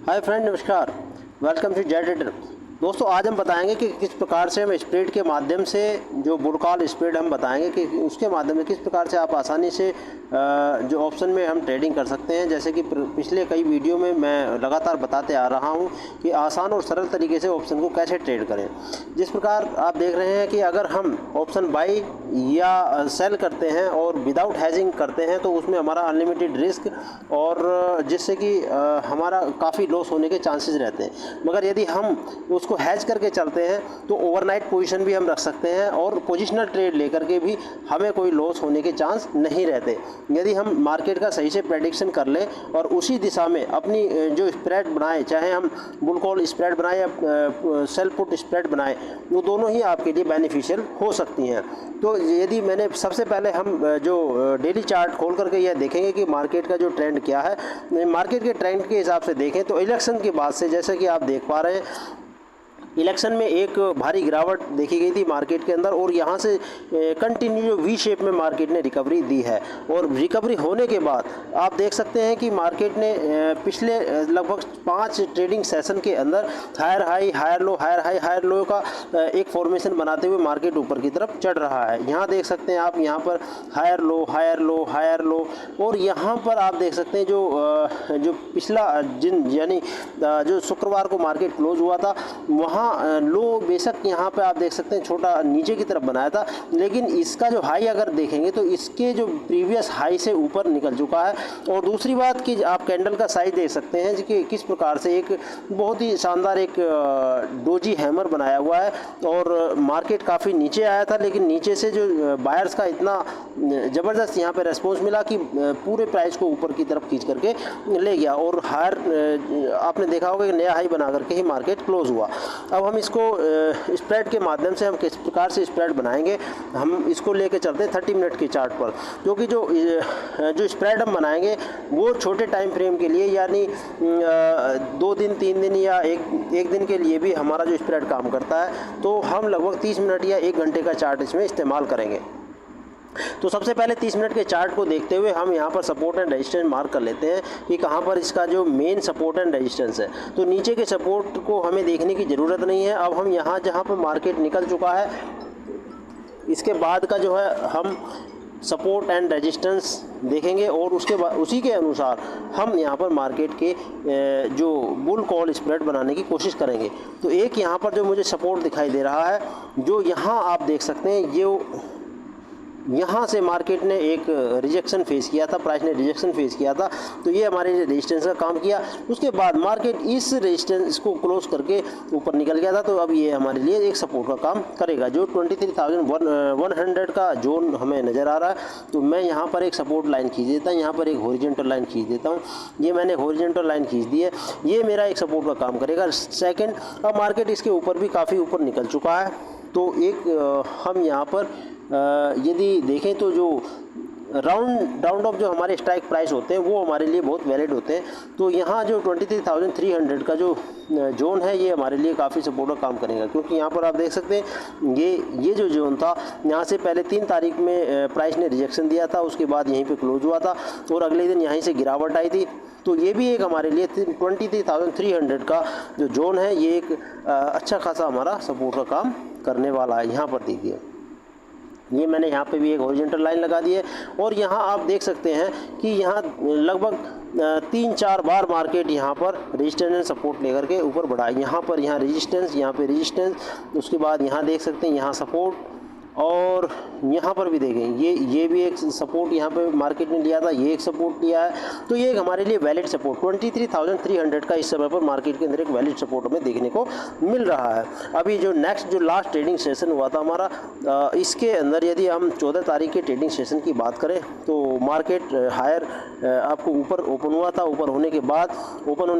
हाय friend, नमस्कार। Welcome to Z Trader. दोस्तों, आज हम बताएंगे कि किस प्रकार से हम स्प्रेड के माध्यम से जो बुल कॉल स्प्रेड हम बताएंगे कि उसके माध्यम से किस प्रकार से आप आसानी से जो ऑप्शन में हम ट्रेडिंग कर सकते हैं। जैसे कि पिछले कई वीडियो में मैं लगातार बताते आ रहा हूं कि आसान और सरल तरीके से ऑप्शन को कैसे ट्रेड करें। जिस प्रकार आप देख रहे हैं कि अगर हम ऑप्शन बाई या सेल करते हैं और विदाउट हैजिंग करते हैं तो उसमें हमारा अनलिमिटेड रिस्क और जिससे कि हमारा काफ़ी लॉस होने के चांसेस रहते हैं। मगर यदि हम उसको हैज करके चलते हैं तो ओवरनाइट पोजीशन भी हम रख सकते हैं और पोजिशनल ट्रेड लेकर के भी हमें कोई लॉस होने के चांस नहीं रहते। यदि हम मार्केट का सही से प्रेडिक्शन कर लें और उसी दिशा में अपनी जो स्प्रेड बनाएं, चाहे हम बुल कॉल स्प्रेड बनाएं या सेल पुट स्प्रेड बनाएं, वो दोनों ही आपके लिए बेनिफिशियल हो सकती हैं। तो यदि मैंने सबसे पहले हम जो डेली चार्ट खोल करके यह देखेंगे कि मार्केट का जो ट्रेंड क्या है। मार्केट के ट्रेंड के हिसाब से देखें तो इलेक्शन के बाद से जैसे कि आप देख पा रहे हैं, इलेक्शन में एक भारी गिरावट देखी गई थी मार्केट के अंदर और यहाँ से कंटिन्यू वी शेप में मार्केट ने रिकवरी दी है। और रिकवरी होने के बाद आप देख सकते हैं कि मार्केट ने पिछले लगभग 5 ट्रेडिंग सेशन के अंदर higher high, higher low, higher high, higher low का एक फॉर्मेशन बनाते हुए मार्केट ऊपर की तरफ चढ़ रहा है। यहाँ देख सकते हैं आप, यहाँ पर higher low, higher low, higher low, और यहाँ पर आप देख सकते हैं जो पिछला यानी जो शुक्रवार को मार्केट क्लोज हुआ था वहाँ लो बेशक यहाँ पे आप देख सकते हैं छोटा नीचे की तरफ बनाया था, लेकिन इसका जो हाई अगर देखेंगे तो इसके जो प्रीवियस हाई से ऊपर निकल चुका है। और दूसरी बात कि आप कैंडल का साइज देख सकते हैं कि किस प्रकार से एक बहुत ही शानदार एक डोजी हैमर बनाया हुआ है और मार्केट काफ़ी नीचे आया था, लेकिन नीचे से जो बायर्स का इतना ज़बरदस्त यहाँ पे रेस्पॉन्स मिला कि पूरे प्राइस को ऊपर की तरफ खींच करके ले गया और हायर आपने देखा होगा कि नया हाई बना करके ही मार्केट क्लोज हुआ। अब हम इसको स्प्रेड के माध्यम से हम किस प्रकार से स्प्रेड बनाएंगे, हम इसको लेके चलते हैं 30 मिनट के चार्ट पर, क्योंकि जो स्प्रेड हम बनाएंगे वो छोटे टाइम फ्रेम के लिए यानी 2 दिन 3 दिन या एक दिन के लिए भी हमारा जो स्प्रेड काम करता है, तो हम लगभग 30 मिनट या 1 घंटे का चार्ट इसमें इस्तेमाल करेंगे। तो सबसे पहले 30 मिनट के चार्ट को देखते हुए हम यहाँ पर सपोर्ट एंड रेजिस्टेंस मार्क कर लेते हैं कि कहाँ पर इसका जो मेन सपोर्ट एंड रेजिस्टेंस है। तो नीचे के सपोर्ट को हमें देखने की ज़रूरत नहीं है। अब हम यहाँ जहाँ पर मार्केट निकल चुका है इसके बाद का जो है हम सपोर्ट एंड रेजिस्टेंस देखेंगे और उसके बाद उसी के अनुसार हम यहाँ पर मार्केट के जो बुल कॉल स्प्रेड बनाने की कोशिश करेंगे। तो एक यहाँ पर जो मुझे सपोर्ट दिखाई दे रहा है, जो यहाँ आप देख सकते हैं, ये यहाँ से मार्केट ने एक रिजेक्शन फेस किया था, प्राइस ने रिजेक्शन फेस किया था, तो ये हमारे रेजिस्टेंस का काम किया। उसके बाद मार्केट इस रेजिस्टेंस को क्लोज करके ऊपर निकल गया था, तो अब ये हमारे लिए एक सपोर्ट का काम करेगा। जो 23,100 का जोन हमें नज़र आ रहा है, तो मैं यहाँ पर एक सपोर्ट लाइन खींच देता हूँ, यहाँ पर एक हॉरिजॉन्टल लाइन खींच देता हूँ। ये मैंने हॉरिजॉन्टल लाइन खींच दी है, ये मेरा एक सपोर्ट का काम करेगा। सेकेंड, अब मार्केट इसके ऊपर भी काफ़ी ऊपर निकल चुका है, तो एक हम यहाँ पर यदि देखें तो जो राउंड ऑफ जो हमारे स्ट्राइक प्राइस होते हैं वो हमारे लिए बहुत वैलिड होते हैं। तो यहाँ जो 23,300 का जो जोन है ये हमारे लिए काफ़ी सपोर्ट का काम करेगा, क्योंकि यहाँ पर आप देख सकते हैं ये जो जोन था, यहाँ से पहले 3 तारीख में प्राइस ने रिजेक्शन दिया था, उसके बाद यहीं पे क्लोज हुआ था और अगले दिन यहीं से गिरावट आई थी। तो ये भी एक हमारे लिए 23,300 का जो जोन है ये एक अच्छा खासा हमारा सपोर्ट का काम करने वाला है। यहाँ पर देखिए, ये मैंने यहाँ पे भी एक हॉरिजॉन्टल लाइन लगा दी है और यहाँ आप देख सकते हैं कि यहाँ लगभग 3-4 बार मार्केट यहाँ पर रेजिस्टेंस एंड सपोर्ट लेकर के ऊपर बढ़ा है। यहाँ पर रेजिस्टेंस, यहाँ पे रेजिस्टेंस, उसके बाद यहाँ देख सकते हैं यहाँ सपोर्ट, और यहाँ पर भी देखें ये भी एक सपोर्ट यहाँ पे मार्केट ने लिया था, ये एक सपोर्ट लिया है। तो ये एक हमारे लिए वैलिड सपोर्ट 23,300 का इस समय पर मार्केट के अंदर एक वैलिड सपोर्ट हमें देखने को मिल रहा है। अभी जो लास्ट ट्रेडिंग सेशन हुआ था हमारा, इसके अंदर यदि हम 14 तारीख के ट्रेडिंग सेशन की बात करें तो मार्केट हायर आपको ऊपर ओपन हुआ था। ओपन होने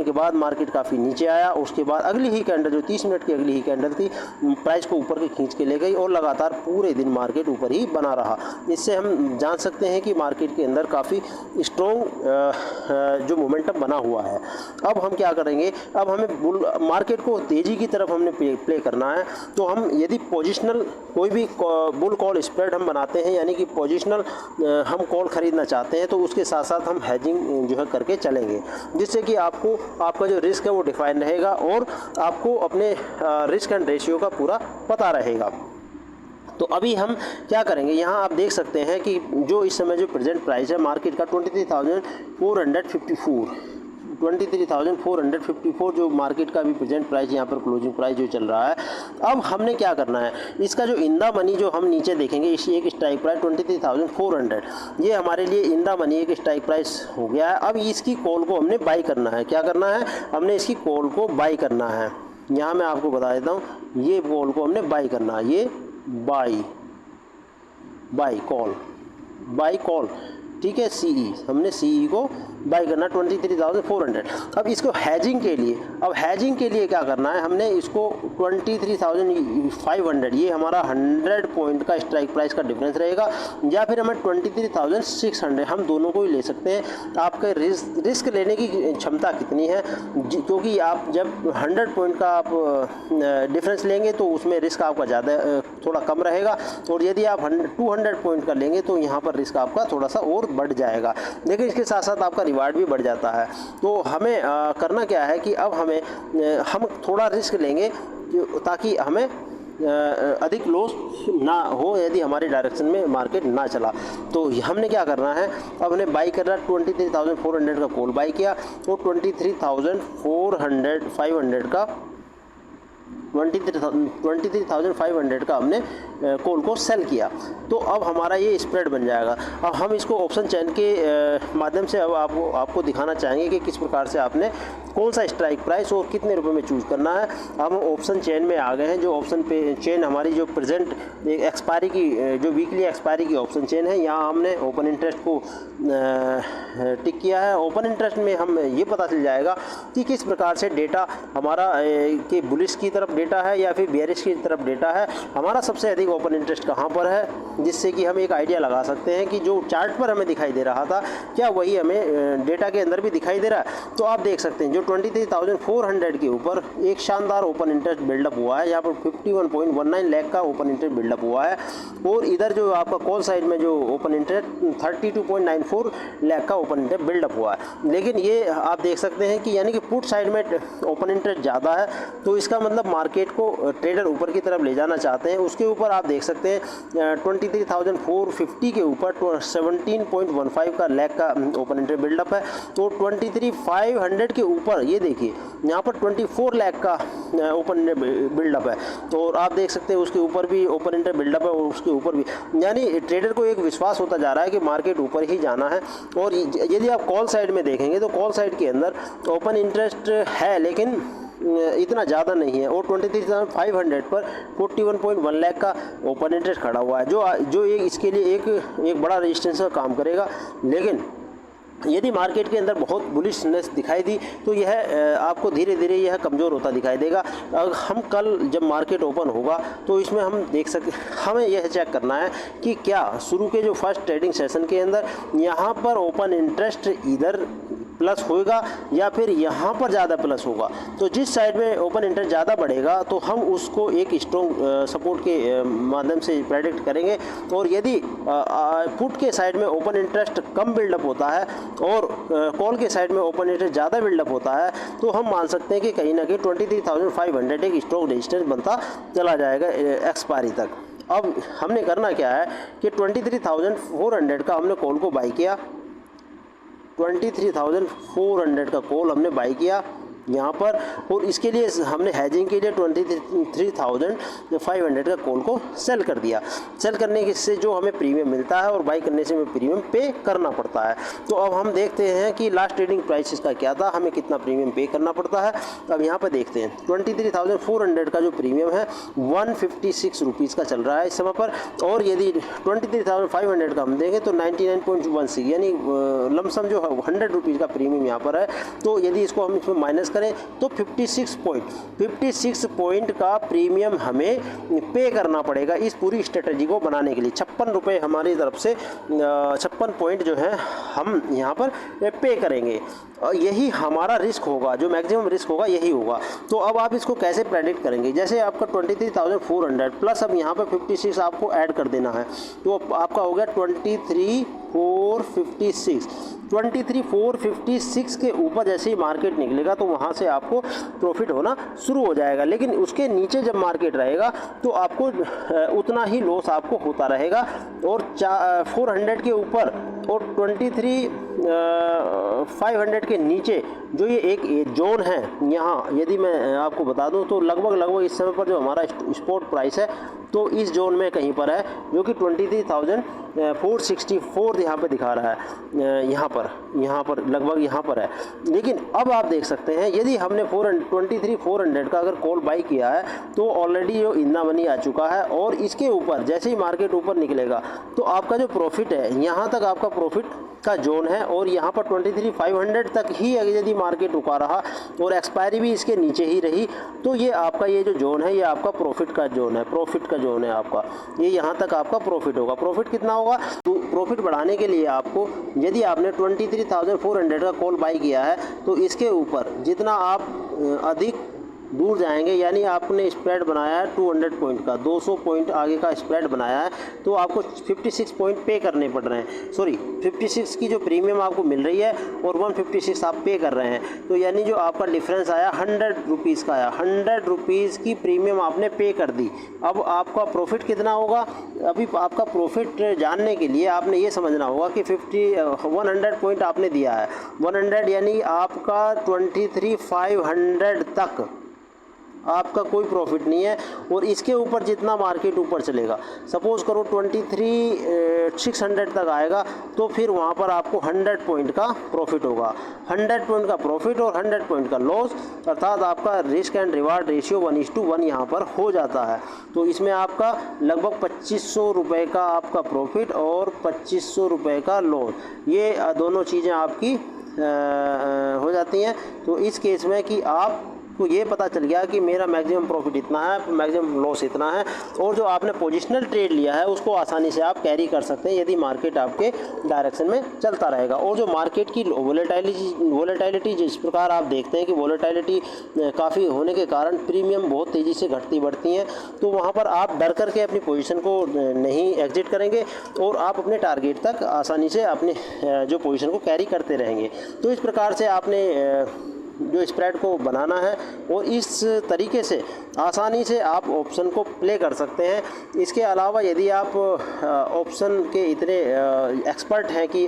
के बाद मार्केट काफ़ी नीचे आया, उसके बाद अगली ही कैंडल जो 30 मिनट की अगली ही कैंडल थी, प्राइस को ऊपर के खींच के ले गई और लगातार पूरे दिन मार्केट ऊपर ही बना रहा। इससे हम जान सकते हैं कि मार्केट के अंदर काफ़ी स्ट्रॉन्ग जो मोमेंटम बना हुआ है। अब हम क्या करेंगे, अब हमें मार्केट को तेज़ी की तरफ हमने प्ले करना है। तो हम यदि पोजिशनल कोई भी बुल कॉल स्प्रेड हम बनाते हैं, यानी कि पोजिशनल हम कॉल ख़रीदना चाहते हैं, तो उसके साथ साथ हम हेजिंग जो है करके चलेंगे, जिससे कि आपको आपका जो रिस्क है वो डिफाइन रहेगा और आपको अपने रिस्क एंड रेशियो का पूरा पता रहेगा। तो अभी हम क्या करेंगे, यहाँ आप देख सकते हैं कि जो इस समय जो प्रेजेंट प्राइस है मार्केट का 23,454 जो मार्केट का अभी प्रेजेंट प्राइस यहाँ पर क्लोजिंग प्राइस जो चल रहा है। अब हमने क्या करना है, इसका जो इंदा मनी जो हम नीचे देखेंगे, इसी एक स्ट्राइक प्राइस 23,400, ये हमारे लिए इंदा मनी एक स्ट्राइक प्राइस हो गया है। अब इसकी कॉल को हमने बाई करना है। क्या करना है, हमने इसकी कॉल को बाई करना है। यहाँ मैं आपको बता देता हूँ, ये कॉल को हमने बाई करना है, ये बाई कॉल, ठीक है। सीई हमने सीई को बाई करना 23,400। अब इसको हैजिंग के लिए, क्या करना है, हमने इसको 23,500, ये हमारा 100 पॉइंट का स्ट्राइक प्राइस का डिफरेंस रहेगा, या फिर हमें 23,600, हम दोनों को ही ले सकते हैं। आपके रिस्क लेने की क्षमता कितनी है, क्योंकि आप जब 100 पॉइंट का आप डिफरेंस लेंगे तो उसमें रिस्क आपका ज़्यादा थोड़ा कम रहेगा, और यदि आप 200 पॉइंट का लेंगे तो यहाँ पर रिस्क आपका थोड़ा सा और बढ़ जाएगा, लेकिन इसके साथ साथ आपका रिवार्ड भी बढ़ जाता है। तो हमें करना क्या है कि अब हम थोड़ा रिस्क लेंगे ताकि हमें अधिक लॉस ना हो यदि हमारे डायरेक्शन में मार्केट ना चला। तो हमने क्या करना है, अब हमने बाई करना 23,400 का कॉल बाई किया, तो 23,500 का हमने कॉल को सेल किया। तो अब हमारा ये स्प्रेड बन जाएगा। अब हम इसको ऑप्शन चेन के माध्यम से अब आपको दिखाना चाहेंगे कि किस प्रकार से आपने कौन सा स्ट्राइक प्राइस और कितने रुपए में चूज़ करना है। हम ऑप्शन चेन में आ गए हैं। जो ऑप्शन पे चेन हमारी जो प्रेजेंट एक्सपायरी की जो वीकली एक्सपायरी की ऑप्शन चेन है, यहाँ हमने ओपन इंटरेस्ट को टिक किया है। ओपन इंटरेस्ट में हम ये पता चल जाएगा कि किस प्रकार से डेटा हमारा कि बुलिश की तरफ डेटा है या फिर बेयरिश की तरफ डेटा है, हमारा सबसे अधिक ओपन इंटरेस्ट कहाँ पर है, जिससे कि हम एक आइडिया लगा सकते हैं कि जो चार्ट पर हमें दिखाई दे रहा था क्या वही हमें डेटा के अंदर भी दिखाई दे रहा है। तो आप देख सकते हैं जो 23,400 के ऊपर एक शानदार ओपन इंटरेस्ट बिल्डअप हुआ है, यहाँ पर 51.19 लाख का ओपन इंटरेस्ट बिल्डअप हुआ है, और इधर जो आपका कॉल साइड में जो ओपन इंटरेस्ट 32.94 लाख का ओपन इंटरेस्ट बिल्डअप हुआ है। लेकिन ये आप देख सकते हैं कि यानी कि पुट साइड में ओपन इंटरेस्ट ज़्यादा है, तो इसका मतलब मार्केट को ट्रेडर ऊपर की तरफ ले जाना चाहते हैं। उसके ऊपर आप देख सकते हैं 23,450 के ऊपर 17.15 का लाख का ओपन इंटरेस्ट बिल्डअप है। तो 23,500 के ऊपर ये देखिए यहाँ पर 24 लाख का ओपन बिल्डअप है। तो आप देख सकते हैं उसके ऊपर भी ओपन इंटरेस्ट बिल्डअप है और उसके ऊपर भी, यानी ट्रेडर को एक विश्वास होता जा रहा है कि मार्केट ऊपर ही जाना है। और यदि आप कॉल साइड में देखेंगे तो कॉल साइड के अंदर ओपन इंटरेस्ट है लेकिन इतना ज़्यादा नहीं है, और 23,500 पर 41.1 लाख का ओपन इंटरेस्ट खड़ा हुआ है, जो इसके लिए एक बड़ा रेजिस्टेंस का काम करेगा। लेकिन यदि मार्केट के अंदर बहुत बुलिशनेस दिखाई दी तो यह आपको धीरे धीरे यह कमज़ोर होता दिखाई देगा। अगर हम कल जब मार्केट ओपन होगा तो इसमें हम देख सकते, हमें यह चेक करना है कि क्या शुरू के जो फर्स्ट ट्रेडिंग सेशन के अंदर यहाँ पर ओपन इंटरेस्ट इधर प्लस होगा या फिर यहाँ पर ज़्यादा प्लस होगा। तो जिस साइड में ओपन इंटरेस्ट ज़्यादा बढ़ेगा तो हम उसको एक स्ट्रॉन्ग सपोर्ट के माध्यम से प्रेडिक्ट करेंगे, और यदि पुट के साइड में ओपन इंटरेस्ट कम बिल्डअप होता है और कॉल के साइड में ओपन इंटरेस्ट ज़्यादा बिल्डअप होता है तो हम मान सकते हैं कि कहीं ना कहीं 23,500 एक स्ट्रॉन्ग रेजिस्टेंस बनता चला जाएगा एक्सपायरी तक। अब हमने करना क्या है कि 23,400 का हमने कॉल को बाई किया, 23,400 का कॉल हमने बाई किया यहाँ पर, और इसके लिए हमने हैजिंग के लिए 23,500 का कॉल को सेल कर दिया। सेल करने से जो हमें प्रीमियम मिलता है और बाई करने से हमें प्रीमियम पे करना पड़ता है। तो अब हम देखते हैं कि लास्ट ट्रेडिंग प्राइस इसका क्या था, हमें कितना प्रीमियम पे करना पड़ता है। अब यहाँ पर देखते हैं 23,400 का जो प्रीमियम है 156 रुपीज़ का चल रहा है इस समय पर, और यदि 23,500 का हम देंगे तो 99.16 यानी लमसम जो 100 रुपीज़ का प्रीमियम यहाँ पर है। तो यदि इसको हम इसमें माइनस करें तो 56 पॉइंट का प्रीमियम हमें पे करना पड़ेगा इस पूरी स्ट्रेटजी को बनाने के लिए। 56 रुपये हमारी तरफ से 56 पॉइंट जो है हम यहाँ पर पे करेंगे और यही हमारा रिस्क होगा, जो मैक्सिमम रिस्क होगा यही होगा। तो अब आप इसको कैसे प्रेडिक्ट करेंगे? जैसे आपका 23,400 प्लस अब यहाँ पर 56 आपको ऐड कर देना है, तो आपका हो गया 23,456। 23,456 के ऊपर जैसे ही मार्केट निकलेगा तो वहाँ से आपको प्रॉफिट होना शुरू हो जाएगा, लेकिन उसके नीचे जब मार्केट रहेगा तो आपको उतना ही लॉस आपको होता रहेगा। और 400 के ऊपर और 23,500 के नीचे जो ये एक जोन है यहाँ, यदि मैं आपको बता दूँ तो लगभग इस समय पर जो हमारा स्पॉट प्राइस है तो इस जोन में कहीं पर है, जो कि 23,464 यहाँ पे दिखा रहा है, यहाँ पर लगभग यहाँ पर है। लेकिन अब आप देख सकते हैं यदि हमने 23,400 का अगर कॉल बाई किया है तो ऑलरेडी जो इतना मनी आ चुका है, और इसके ऊपर जैसे ही मार्केट ऊपर निकलेगा तो आपका जो प्रॉफिट है यहाँ तक आपका प्रॉफिट का जोन है, और यहाँ पर 23,500 तक ही यदि मार्केट रुका रहा और एक्सपायरी भी इसके नीचे ही रही तो ये आपका ये जो जोन है ये आपका प्रॉफिट का जोन है, आपका ये यहाँ तक आपका प्रॉफिट होगा। प्रॉफिट कितना होगा? तो प्रॉफिट बढ़ाने के लिए आपको, यदि आपने 23,400 का कॉल बाई किया है तो इसके ऊपर जितना आप अधिक दूर जाएंगे, यानी आपने स्प्रेड बनाया है 200 पॉइंट का, 200 पॉइंट आगे का स्प्रेड बनाया है, तो आपको 56 पॉइंट पे करने पड़ रहे हैं। सॉरी, 56 की जो प्रीमियम आपको मिल रही है और 156 आप पे कर रहे हैं, तो यानी जो आपका डिफरेंस आया 100 रुपीज़ का आया, 100 रुपीज़ की प्रीमियम आपने पे कर दी। अब आपका प्रॉफिट कितना होगा? अभी आपका प्रॉफिट जानने के लिए आपने ये समझना होगा कि 100 पॉइंट आपने दिया है, 100 यानी आपका 23,500 तक आपका कोई प्रॉफिट नहीं है। और इसके ऊपर जितना मार्केट ऊपर चलेगा, सपोज़ करो 23,600 तक आएगा, तो फिर वहाँ पर आपको 100 पॉइंट का प्रॉफिट होगा, 100 पॉइंट का प्रॉफिट और 100 पॉइंट का लॉस, अर्थात आपका रिस्क एंड रिवार्ड रेशियो 1:1 यहाँ पर हो जाता है। तो इसमें आपका लगभग 2500 रुपये का आपका प्रॉफिट और 2500 रुपये का लॉस, ये दोनों चीज़ें आपकी हो जाती हैं। तो इस केस में कि आप तो ये पता चल गया कि मेरा मैक्सिमम प्रॉफिट इतना है, मैक्सिमम लॉस इतना है, और जो आपने पोजिशनल ट्रेड लिया है उसको आसानी से आप कैरी कर सकते हैं यदि मार्केट आपके डायरेक्शन में चलता रहेगा। और जो मार्केट की वोलेटिलिटी जिस प्रकार आप देखते हैं कि वोलेटिलिटी काफ़ी होने के कारण प्रीमियम बहुत तेज़ी से घटती बढ़ती हैं, तो वहाँ पर आप डर करके अपनी पोजीशन को नहीं एग्जिट करेंगे और आप अपने टारगेट तक आसानी से अपने जो पोजीशन को कैरी करते रहेंगे। तो इस प्रकार से आपने जो स्प्रेड को बनाना है और इस तरीके से आसानी से आप ऑप्शन को प्ले कर सकते हैं। इसके अलावा यदि आप ऑप्शन के इतने एक्सपर्ट हैं कि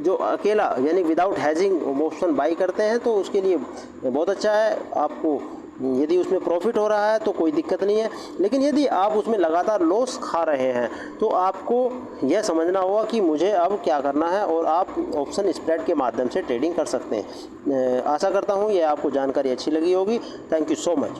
जो अकेला यानी विदाउट हैजिंग ऑप्शन बाई करते हैं, तो उसके लिए बहुत अच्छा है। आपको यदि उसमें प्रॉफिट हो रहा है तो कोई दिक्कत नहीं है, लेकिन यदि आप उसमें लगातार लॉस खा रहे हैं तो आपको यह समझना होगा कि मुझे अब क्या करना है, और आप ऑप्शन स्प्रेड के माध्यम से ट्रेडिंग कर सकते हैं। आशा करता हूँ ये आपको जानकारी अच्छी लगी होगी। Thank you so much.